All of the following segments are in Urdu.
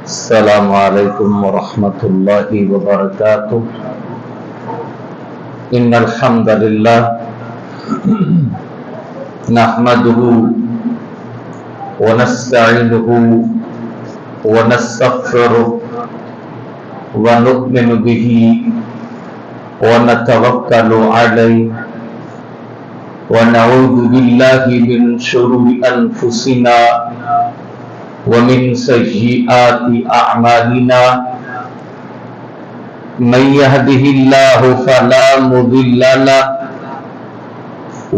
السلام علیکم ورحمۃ اللہ وبرکاتہ۔ ان الحمد للہ نحمده ونستعینه ونستغفره ونؤمن به ونتوکل علیہ ونعوذ باللہ من شرور انفسنا ومن سیئات اعمالنا من يهده الله فلا مضل له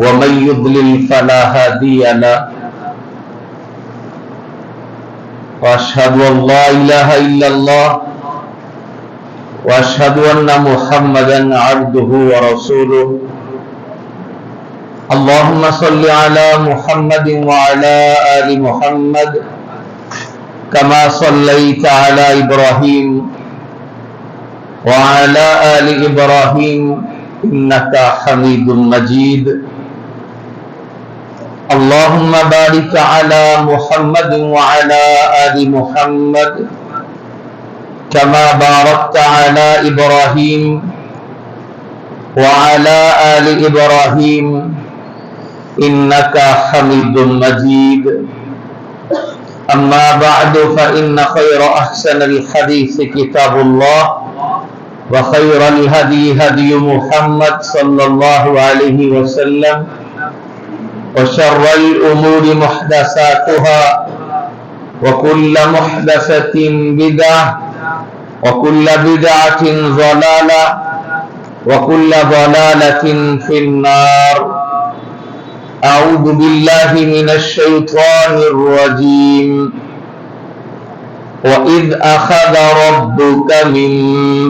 ومن يضلل فلا هادي له واشهد ان لا اله الا الله واشهد ان محمدا عبده ورسوله اللهم صل على محمد وعلى آل محمد كما صليت على إبراهيم وعلى آل إبراهيم إنك حميد مجيد اللهم بارك على محمد وعلى آل محمد كما باركت على إبراهيم وعلى آل إبراهيم إنك حميد مجيد أما بعد فإن خير أحسن الحديث كتاب الله وخير الهدي هدي محمد صلى الله عليه وسلم وشر الأمور محدثاتها وكل محدثة بدعة وكل بدعة ضلالة وكل ضلالة في النار اعوذ باللہ من الشیطان الرجیم وَإِذْ أَخَذَ رَبُّكَ مِنْ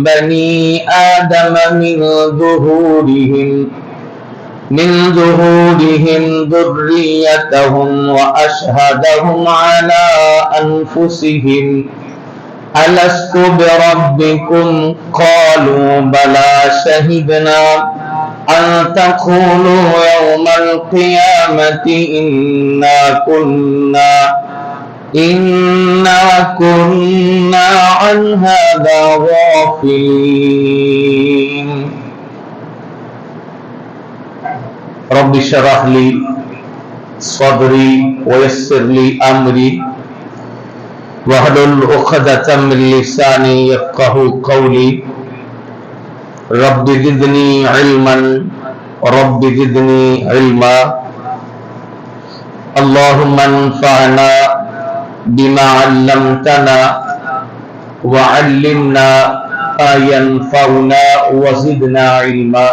بَنِي آدَمَ مِنْ ظُهُورِهِمْ ذُرِّيَّتَهُمْ وَأَشْهَدَهُمْ عَلَى أَنفُسِهِمْ أَلَسْتُ بِرَبِّكُمْ قَالُوا بَلَى شَهِدْنَا أَن تَقُولُوا يَوْمَ الْقِيَامَةِ إِنَّا كُنَّا عَنْ هَذَا غَافِلِينَ رَبِّ اشْرَحْ لِي صَدْرِي وَيَسِّرْ لِي أَمْرِي وَاحْلُلْ عُقْدَةً مِّن لِّسَانِي يَفْقَهُوا قَوْلِي رب زدنی علما رب زدنی علما اللہم انفعنا بما علمتنا وعلمنا ما ينفعنا وزدنا علما۔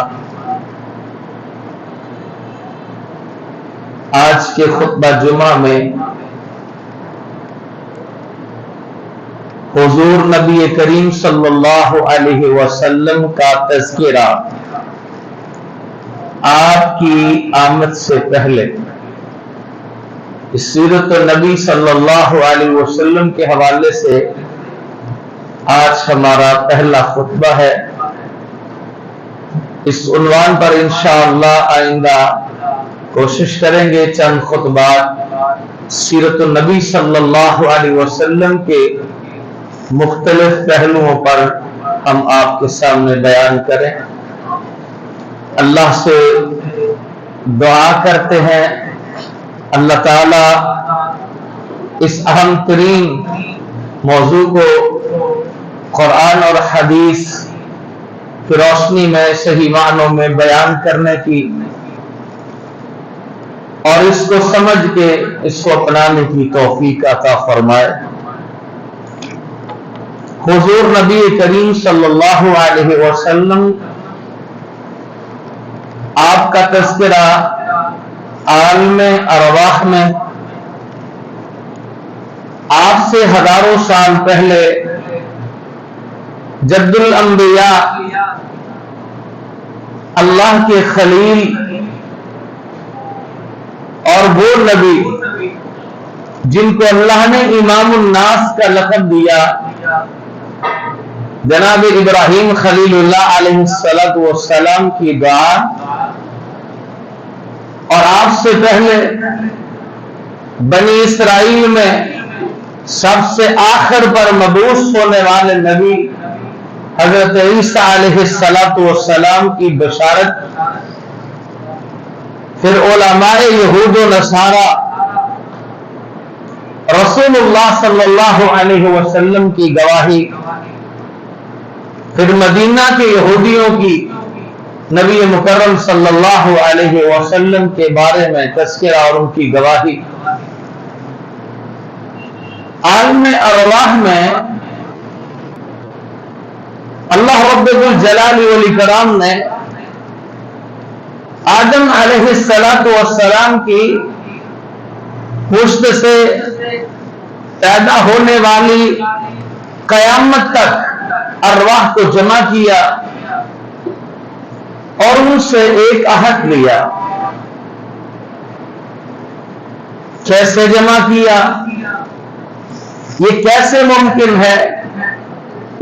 آج کے خطبہ جمعہ میں حضور نبی کریم صلی اللہ علیہ وسلم کا تذکرہ آپ کی آمد سے پہلے سیرت النبی صلی اللہ علیہ وسلم کے حوالے سے آج ہمارا پہلا خطبہ ہے۔ اس عنوان پر انشاءاللہ آئندہ کوشش کریں گے چند خطبات سیرت النبی صلی اللہ علیہ وسلم کے مختلف پہلوؤں پر ہم آپ کے سامنے بیان کریں۔ اللہ سے دعا کرتے ہیں اللہ تعالی اس اہم ترین موضوع کو قرآن اور حدیث کی روشنی میں صحیح معنوں میں بیان کرنے کی اور اس کو سمجھ کے اس کو اپنانے کی توفیق عطا فرمائے۔ حضور نبی کریم صلی اللہ علیہ وسلم آپ کا تذکرہ عالم ارواح میں آپ سے ہزاروں سال پہلے جد الانبیاء اللہ کے خلیل اور وہ نبی جن کو اللہ نے امام الناس کا لقب دیا جناب ابراہیم خلیل اللہ علیہ السلام کی دعا اور آپ سے پہلے بنی اسرائیل میں سب سے آخر پر مبعوث ہونے والے نبی حضرت عیسیٰ علیہ السلام کی بشارت، پھر علماء یہود و نصارہ رسول اللہ صلی اللہ علیہ وسلم کی گواہی، پھر مدینہ کے یہودیوں کی نبی مکرم صلی اللہ علیہ وسلم کے بارے میں تذکرہ اور ان کی گواہی۔ عالم ارواح میں اللہ رب الجلال والاکرام نے آدم علیہ السلام کی پشت سے پیدا ہونے والی قیامت تک ارواح کو جمع کیا اور ان سے ایک عہد لیا۔ کیسے جمع کیا؟ یہ کیسے ممکن ہے؟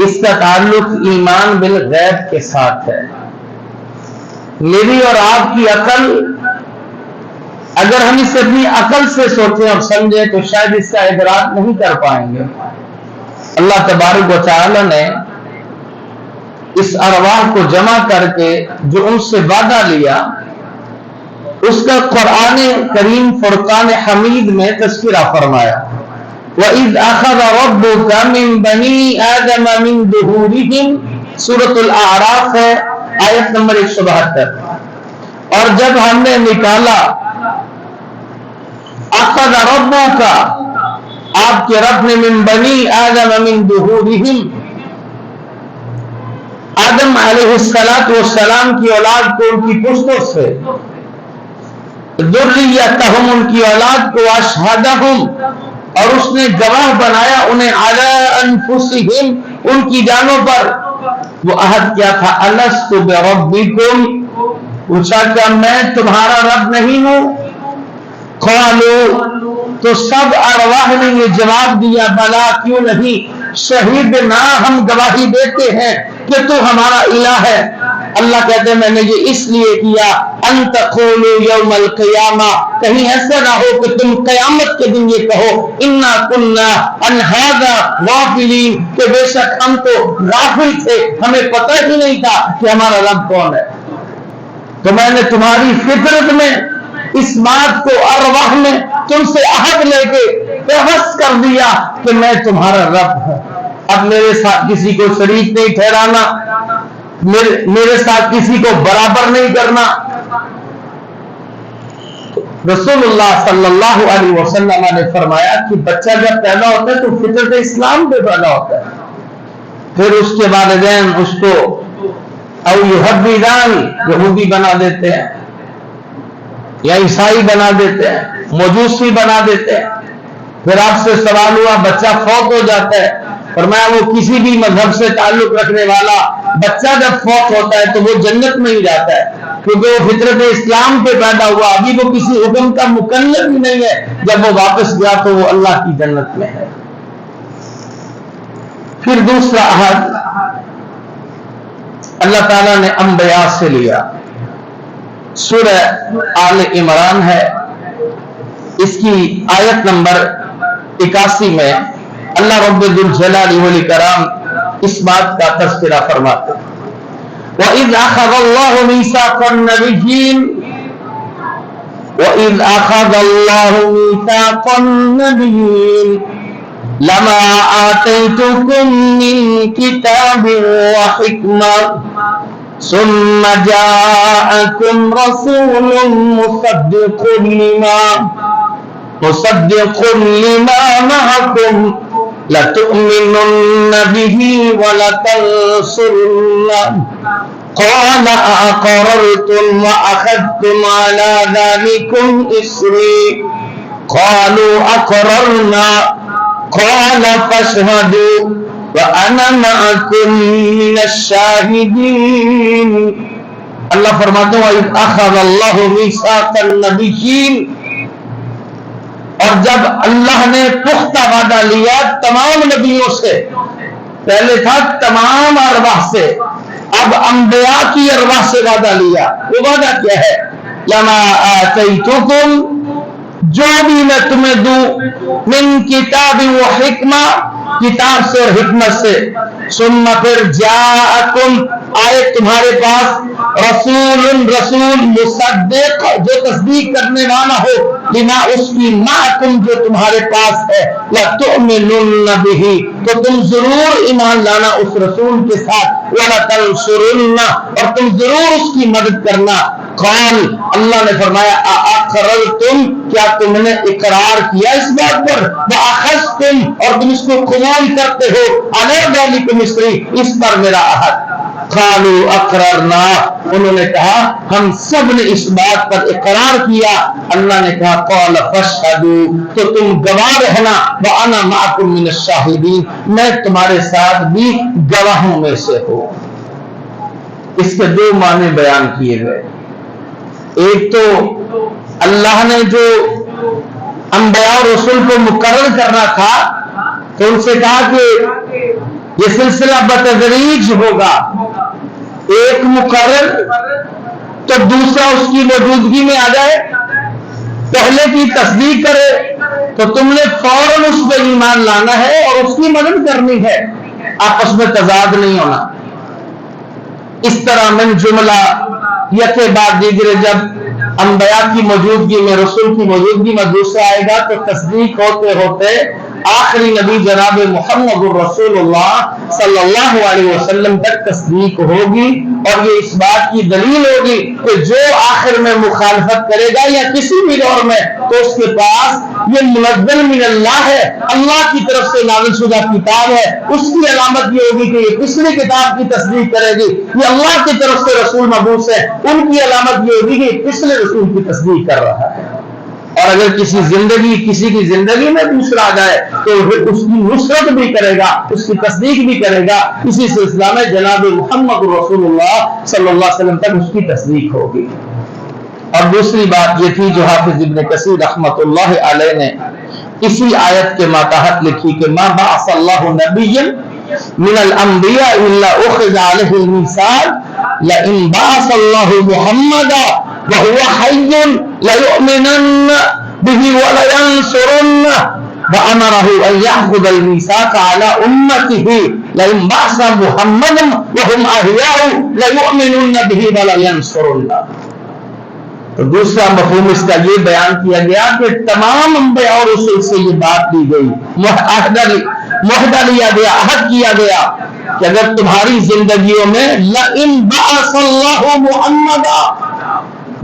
اس کا تعلق ایمان بالغیب کے ساتھ ہے۔ میری اور آپ کی عقل، اگر ہم اسے اپنی عقل سے سوچیں اور سمجھیں تو شاید اس کا ادراک نہیں کر پائیں گے۔ اللہ تبارک و تعالی نے اس ارواح کو جمع کر کے جو ان سے وعدہ لیا، اس کا قرآن کریم فرقان حمید میں تذکرہ فرمایا۔ وَإِذْ أَخَذَ رَبُّكَ مِن بَنِي آدَمَ مِن ظُهُورِهِمْ، سورۃ الاعراف ہے، آیت نمبر 172۔ اور جب ہم نے نکالا، أَخَذَ رَبُّكَ، آپ کے رب نے، من بنی آدم من ظُهُورِهِمْ، آدم علیہ السلام کی اولاد کو ان کی پشتوں سے، ذریتہم، ان کی اولاد کو، اشہدہم، اور اس نے گواہ بنایا انہیں، علی انفسہم، ان کی جانوں پر۔ وہ عہد کیا تھا؟ الست بربکم، پوچھا کیا میں تمہارا رب نہیں ہوں؟ قالوا، تو سب ارواح نے یہ جواب دیا، بلا، کیوں نہیں، شہیدنا، ہم گواہی دیتے ہیں کہ تو ہمارا الہ ہے۔ اللہ کہتے ہیں میں نے یہ اس لیے کیا، ان تقولوا یوم القیامہ، کہیں ایسا نہ ہو کہ تم قیامت کے دن یہ کہو، انا کنا عن ھذا غافلین، کہ بے شک ہم تو غافل تھے، ہمیں پتہ ہی نہیں تھا کہ ہمارا رب کون ہے۔ تو میں نے تمہاری فطرت میں اس بات کو، ارواح میں تم سے عہد لے کے بحث کر دیا کہ میں تمہارا رب ہوں۔ اب میرے ساتھ کسی کو شریک نہیں ٹھہرانا، میرے ساتھ کسی کو برابر نہیں کرنا۔ رسول اللہ صلی اللہ علیہ وسلم نے فرمایا کہ بچہ جب پیدا ہوتا ہے تو فطرت اسلام پہ پیدا ہوتا ہے، پھر اس کے والدین اس کو او یحودان، یہودی بنا دیتے ہیں، یا عیسائی بنا دیتے ہیں، مجوسی بنا دیتے ہیں۔ پھر آپ سے سوال ہوا، بچہ فوت ہو جاتا ہے، فرمایا وہ کسی بھی مذہب سے تعلق رکھنے والا بچہ جب فوت ہوتا ہے تو وہ جنت میں ہی جاتا ہے، کیونکہ وہ فطرت اسلام پہ پیدا ہوا، ابھی وہ کسی حکم کا مکلف ہی نہیں ہے، جب وہ واپس گیا تو وہ اللہ کی جنت میں ہے۔ پھر دوسرا عہد اللہ تعالیٰ نے انبیاء سے لیا، سورہ آل عمران ہے، اس کی آیت نمبر 81 میں اللہ رب الجلال والاکرام اس بات کا تذکرہ فرماتے ہیں۔ وَإِذْ أَخَذَ اللَّهُ مِيثَاقَ النَّبِيِّينَ، وَإِذْ أَخَذَ اللَّهُ مِيثَاقَ النَّبِيِّينَ لَمَا آتَيْتُكُم مِّن كِتَابٍ وَحِكْمَةٍ ثُمَّ جَاءَكُمْ رَسُولٌ مُصَدِّقٌ لِمَا مَعَكُمْ لَتُؤْمِنُنَّ بِهِ وَلَتَنصُرُنَّهُ قَالَ أَأَقْرَرْتُمْ وَأَخَذْتُمْ عَلَى ذَلِكُمْ إِصْرِي قَالُوا أَقْرَرْنَا قَالَ فَاشْهَدُوا وَأَنَا مَعَكُمْ مِنَ الشَّاهِدِينَ۔ اللہ فرماتے ہیں وَإِذْ أَخَذَ اللَّهُ مِيثَاقَ النَّبِيِّينَ، اور جب اللہ نے پختہ وعدہ لیا تمام نبیوں سے، پہلے تھا تمام ارواح سے، اب انبیاء کی ارواح سے وعدہ لیا۔ وہ وعدہ کیا ہے؟ لما آتیتکم، جو بھی میں تمہیں دوں من کتاب و حکمہ، کتاب سے اور حکمت سے، ثم پھر جاءکم آئے تمہارے پاس رسول مصدق جو تصدیق کرنے والا ہو، لما اس کی معکم جو تمہارے پاس ہے، لتؤمنن بہ تو تم ضرور ایمان لانا اس رسول کے ساتھ، ولتنصرن اور تم ضرور اس کی مدد کرنا۔ قال اللہ نے فرمایا اقررتم کیا تم نے اقرار کیا اس بات پر، واخذتم اور تم اس کو قبول کرتے ہو، علی ذلک مصری اس پر میرا عہد۔ قالوا اقررنا انہوں نے کہا ہم سب نے اس بات پر اقرار کیا۔ اللہ نے کہا قال فاشهدوا تو تم گواہ رہنا، وانا معکم من الشاہدین میں تمہارے ساتھ بھی گواہوں میں سے ہوں۔ اس کے دو معنی بیان کیے گئے، ایک تو اللہ نے جو انبیاء اور رسول کو مقرر کرنا تھا تو ان سے کہا کہ یہ سلسلہ بتدریج ہوگا، ایک مقرر تو دوسرا اس کی موجودگی میں آ جائے، پہلے کی تصدیق کرے تو تم نے فوراً اس پہ ایمان لانا ہے اور اس کی مدد کرنی ہے، آپس میں تضاد نہیں ہونا۔ اس طرح من جملہ یکے بعد دیگرے جب انبیاء کی موجودگی میں رسول کی موجودگی میں دوسرا آئے گا تو تصدیق ہوتے ہوتے آخری نبی جناب محمد الرسول اللہ صلی اللہ علیہ وسلم تک تصدیق ہوگی، اور یہ اس بات کی دلیل ہوگی کہ جو آخر میں مخالفت کرے گا یا کسی بھی دور میں تو اس کے پاس یہ منزل من اللہ ہے، اللہ کی طرف سے نازل شدہ کتاب ہے، اس کی علامت یہ ہوگی کہ یہ پچھلی کتاب کی تصدیق کرے گی، یہ اللہ کی طرف سے رسول مبعوث ہے، ان کی علامت یہ ہوگی کہ یہ پچھلے رسول کی تصدیق کر رہا ہے۔ اور اگر کسی کی زندگی میں دوسرا آ جائے تو اس کی نصرت بھی کرے گا، اس کی تصدیق بھی کرے گا، اسی سلسلہ میں جناب محمد رسول اللہ صلی اللہ علیہ وسلم تک اس کی تصدیق ہوگی۔ اور دوسری بات یہ تھی جو حافظ ابن کثیر رحمۃ اللہ علیہ نے اسی آیت کے ماتحت لکھی کہ ما بعث اللہ نبیا من الانبیاء الا اخذ علیہ المیثاق لئن بعث اللہ محمدا وهو حي ليؤمنن به ولينصرنه وأمره أن يأخذ الميثاق على أمته لئن بعث محمدا وهم أحياء ليؤمنن به ولينصرنه۔ تو دوسرا مفہوم اس کا یہ بیان کیا گیا کہ تمام انبیاء اور رسول سے یہ بات دی گئی، معاہدہ لیا گیا، عہد کیا گیا کہ اگر تمہاری زندگیوں میں لئن بعث اللہ محمدا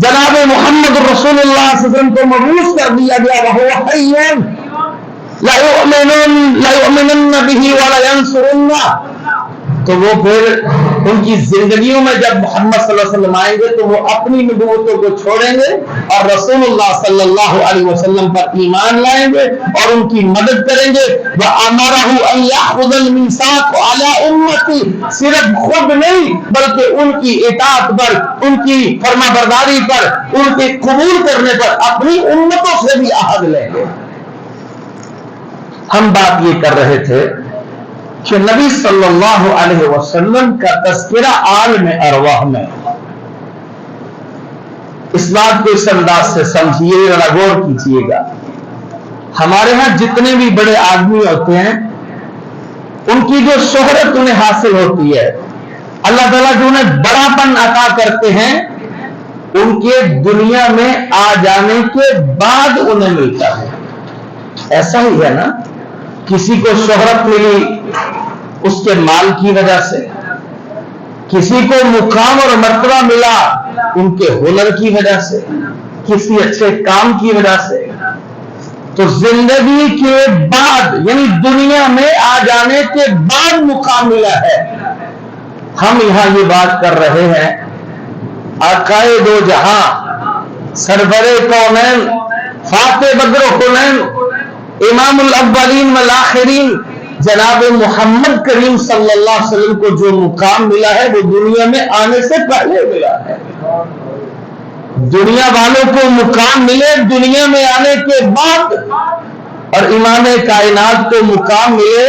جناب محمد رسول اللہ صلی اللہ علیہ وسلم کو مبعوث کر دیا گیا، وَهُوَ حَيٌّ لَيُؤْمِنُنَّ بِهِ وَلَيَنْصُرُنَّهُ تو وہ پھر ان کی زندگیوں میں جب محمد صلی اللہ علیہ وسلم آئیں گے تو وہ اپنی نبوتوں کو چھوڑیں گے اور رسول اللہ صلی اللہ علیہ وسلم پر ایمان لائیں گے اور ان کی مدد کریں گے۔ وَأَمَرَهُ أَن يَأْخُذَ الْمِيثَاقَ عَلَىٰ أُمَّتِهِ صرف خود نہیں بلکہ ان کی اطاعت پر، ان کی فرما برداری پر، ان کے قبول کرنے پر اپنی امتوں سے بھی عہد لیں گے۔ ہم بات یہ کر رہے تھے کہ نبی صلی اللہ علیہ وسلم کا تذکرہ عالم ارواح میں، اس بات کو اس انداز سے سمجھیے، ذرا غور کیجیے گا۔ ہمارے ہاں جتنے بھی بڑے آدمی ہوتے ہیں ان کی جو شہرت انہیں حاصل ہوتی ہے، اللہ تعالیٰ جو انہیں بڑا پن عطا کرتے ہیں ان کے دنیا میں آ جانے کے بعد انہیں ملتا ہے۔ ایسا ہی ہے نا، کسی کو شہرت ملی اس کے مال کی وجہ سے، کسی کو مقام اور مرتبہ ملا ان کے ہنر کی وجہ سے، کسی اچھے کام کی وجہ سے۔ تو زندگی کے بعد یعنی دنیا میں آ جانے کے بعد مقام ملا ہے۔ ہم یہاں یہ بات کر رہے ہیں آقائے دو جہاں، سرور کونین، فاتح بدر کنین، امام الاولین والآخرین جناب محمد کریم صلی اللہ علیہ وسلم کو جو مقام ملا ہے وہ دنیا میں آنے سے پہلے ملا ہے۔ دنیا والوں کو مقام ملے دنیا میں آنے کے بعد، اور امام کائنات کو مقام ملے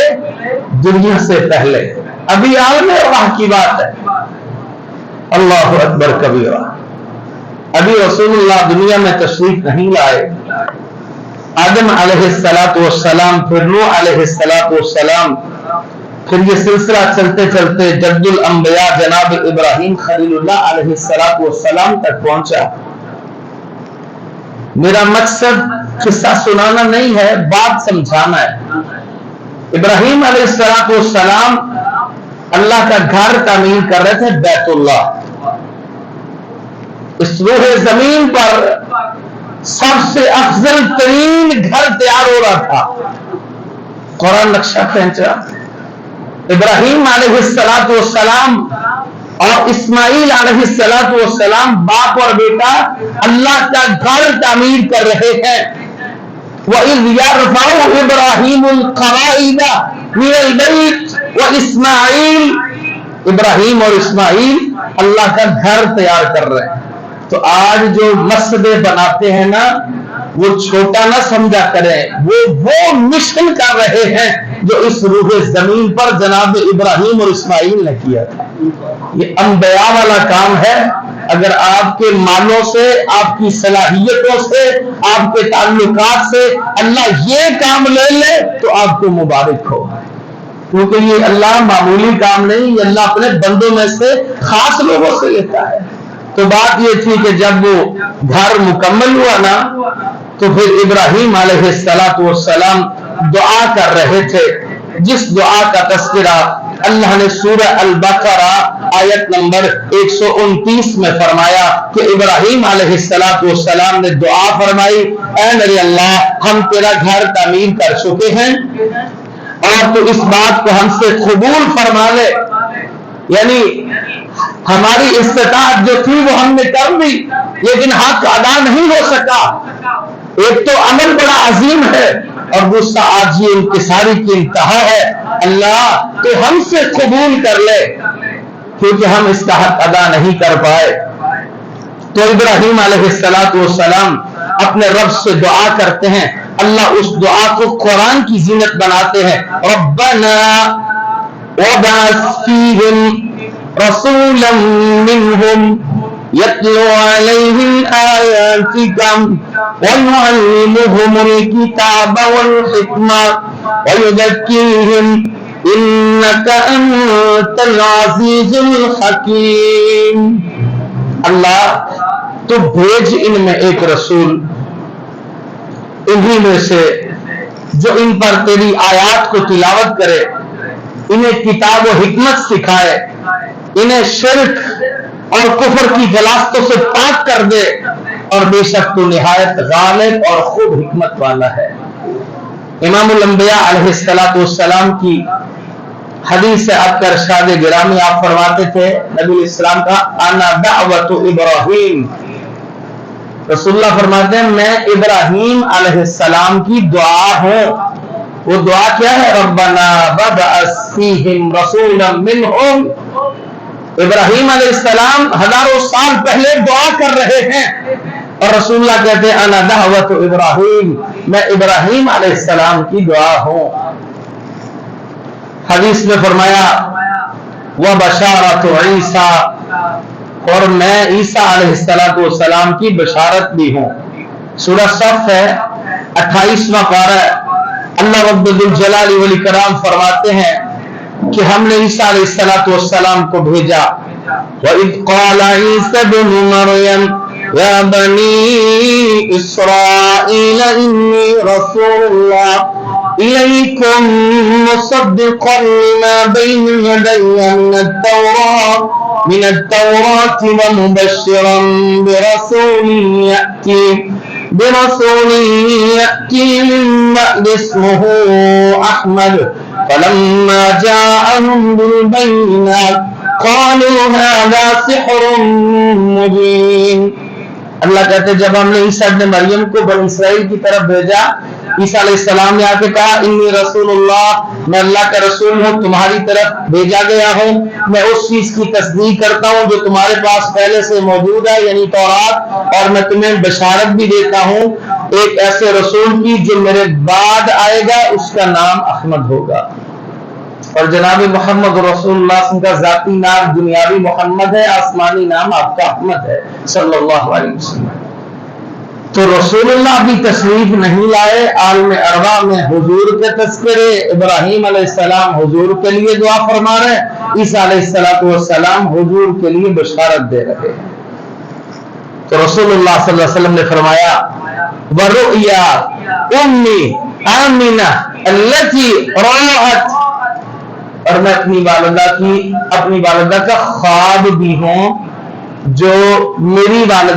دنیا سے پہلے۔ ابھی عالم ارواح کی بات ہے، اللہ اکبر کبیرہ۔ ابھی رسول اللہ دنیا میں تشریف نہیں لائے، آدم علیہ السلام، پھر نوح علیہ السلام، پھر یہ سلسلہ چلتے چلتے جد الانبیاء جناب ابراہیم خلیل اللہ علیہ السلام تک پہنچا۔ میرا مقصد قصہ سنانا نہیں ہے، بات سمجھانا ہے۔ ابراہیم علیہ السلام اللہ کا گھر تعمیر کر رہے تھے، بیت اللہ۔ اس روح زمین پر سب سے افضل ترین گھر تیار ہو رہا تھا۔ قرآن نقشہ کھینچا، ابراہیم علیہ السلام اور اسماعیل علیہ السلام باپ اور بیٹا اللہ کا گھر تعمیر کر رہے ہیں۔ وَإِذْ يَرْفَعُ إِبْرَاهِيمُ الْقَوَاعِدَ مِنَ الْبَيْتِ وَإِسْمَاعِيلُ، ابراہیم اور اسماعیل اللہ کا گھر تیار کر رہے ہیں۔ تو آج جو مسجدیں بناتے ہیں نا، وہ چھوٹا نہ سمجھا کریں، وہ مشن کر رہے ہیں جو اس روح زمین پر جناب ابراہیم اور اسماعیل نے کیا تھا۔ یہ انبیاء والا کام ہے۔ اگر آپ کے مالوں سے، آپ کی صلاحیتوں سے، آپ کے تعلقات سے اللہ یہ کام لے لے تو آپ کو مبارک ہو، کیونکہ یہ اللہ معمولی کام نہیں، یہ اللہ اپنے بندوں میں سے خاص لوگوں سے لیتا ہے۔ تو بات یہ تھی کہ جب وہ گھر مکمل ہوا نا، تو پھر ابراہیم علیہ السلام دعا کر رہے تھے، جس دعا کا تذکرہ اللہ نے سورہ البقرہ آیت نمبر 129 میں فرمایا کہ ابراہیم علیہ السلام نے دعا فرمائی، اے میرے اللہ، ہم تیرا گھر تعمیر کر چکے ہیں اور تو اس بات کو ہم سے قبول فرما لے۔ یعنی ہماری استطاعت جو تھی وہ ہم نے کر دی، لیکن حق ادا نہیں ہو سکا۔ ایک تو عمل بڑا عظیم ہے اور دوسرا آج یہ انکساری کی انتہا ہے۔ اللہ تو ہم سے قبول کر لے، کیونکہ ہم اس کا حق ادا نہیں کر پائے۔ تو ابراہیم علیہ السلام اپنے رب سے دعا کرتے ہیں، اللہ اس دعا کو قرآن کی زینت بناتے ہیں۔ ربنا وابعث فیہم رسولا منہم یتلو علیہم آیاتک ویعلمہم الکتاب والحکمہ ویزکیہم انک انت العزیز الحکیم۔ اللہ تو بھیج ان میں ایک رسول، انہی میں سے جو ان پر تیری آیات کو تلاوت کرے، انہیں کتاب و حکمت سکھائے، انہیں شرک اور کفر کی غلاظتوں سے پاک کر دے، اور بے شک تو نہایت غالب اور خوب حکمت والا ہے۔ امام الانبیاء علیہ السلام کی حدیث سے آپ کا ارشاد گرامی، آپ فرماتے تھے نبی علیہ السلام کا انا دعوت ابراہیم، رسول اللہ فرماتے ہیں میں ابراہیم علیہ السلام کی دعا ہوں۔ وہ دعا کیا ہے؟ ربنا وابعث فیہم رسولا منہم۔ ابراہیم علیہ السلام ہزاروں سال پہلے دعا کر رہے ہیں اور رسول اللہ کہتے ہیں انا دعوت ابراہیم، میں ابراہیم علیہ السلام کی دعا ہوں۔ حدیث میں فرمایا وبشارۃ عیسیٰ، اور میں عیسیٰ علیہ السلام کی بشارت بھی ہوں۔ سورہ صف ہے 28واں پارہ۔ اللہ رب الجلال والاکرام فرماتے ہیں کہ ہم نے عیسیٰ علیہ السلام کو بھیجا۔ وَإِذْ قَالَ عِيسَى ابْنُ مَرْيَمَ يَا بَنِي إِسْرَائِيلَ إِنِّي رَسُولُ اللَّهِ إِلَيْكُمْ مُصَدِّقًا لِمَا بَيْنَ يَدَيَّ مِنَ التَّوْرَاةِ وَمُبَشِّرًا برسول يأتي من بعد اسمه أحمد فلما جاءهم بالبينات قالوا هذا سحر مبين۔ اللہ کہتے جب ہم نے عیسیٰ ابن مریم کو بنی اسرائیل کی طرف بھیجا، عیسیٰ علیہ السلام نے آ کے کہا انی رسول اللہ، میں اللہ کا رسول ہوں، تمہاری طرف بھیجا گیا ہوں، میں اس چیز کی تصدیق کرتا ہوں جو تمہارے پاس پہلے سے موجود ہے یعنی تورات، اور میں تمہیں بشارت بھی دیتا ہوں ایک ایسے رسول کی جو میرے بعد آئے گا، اس کا نام احمد ہوگا۔ اور جناب محمد رسول اللہ صلی اللہ علیہ وسلم کا ذاتی نام دنیاوی محمد ہے، آسمانی نام آپ کا احمد ہے صلی اللہ علیہ وسلم۔ تو رسول اللہ بھی تشریف نہیں لائے، عالم ارواح میں حضور کے تذکرے، ابراہیم علیہ السلام حضور کے لیے دعا فرما رہے، عیسیٰ علیہ السلام حضور کے لیے بشارت دے رہے۔ تو رسول اللہ صلی اللہ علیہ وسلم نے فرمایا وَرُؤْيَا أُمِّي آمِنَةَ الَّتِي رَأَتْ، اور میں اپنی والدہ کا خواب بھی ہوں جو میری والدہ